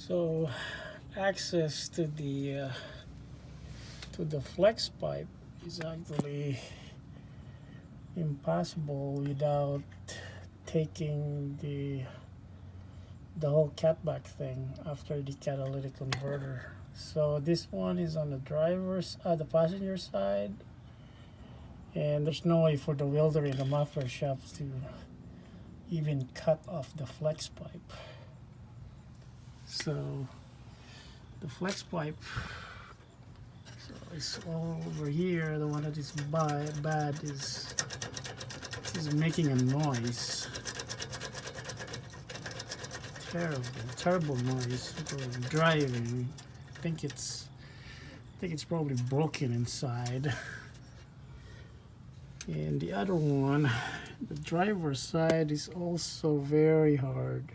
So access to the flex pipe is actually impossible without taking the whole cutback thing after the catalytic converter. So this one is on the passenger side, and there's no way for the welder in the muffler shop to even cut off the flex pipe. So the flex pipe, so it's all over here. The one that is bad is making a noise. Terrible noise while driving. I think it's probably broken inside. And the other one, the driver's side, is also very hard.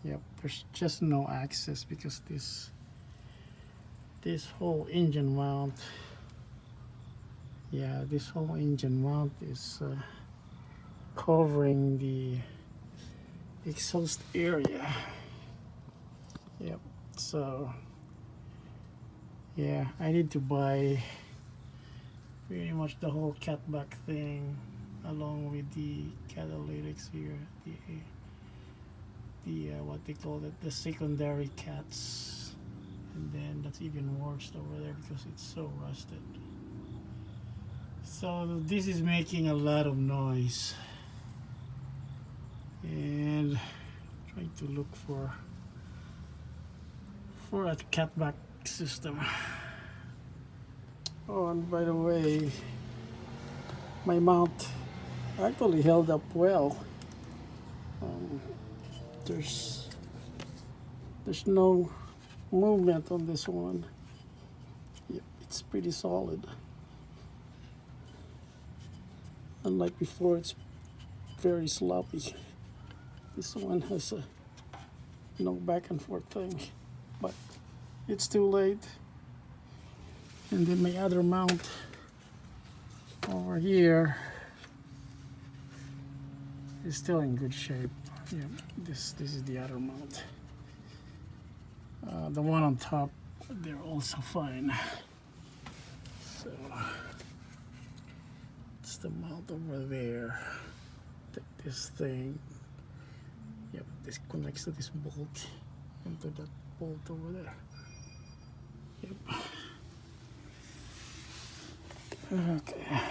Yep, there's just no access because this whole engine mount, yeah, this whole engine mount is covering the exhaust area. Yep, so yeah, I need to buy pretty much the whole cutback thing along with the catalytics here, the what they call it, the secondary cats, and then that's even worse over there because it's so rusted. So this is making a lot of noise, and trying to look for a cutback system. Oh, and by the way, my mount actually held up well. There's no movement on this one. Yep, it's pretty solid. Unlike before, it's very sloppy. This one has a no back and forth thing, but it's too late. And then my other mount over here is still in good shape. Yeah, this is the other mount. The one on top, they're also fine. So it's the mount over there. This thing, yep, this connects to this bolt and to that bolt over there. Yep. Okay.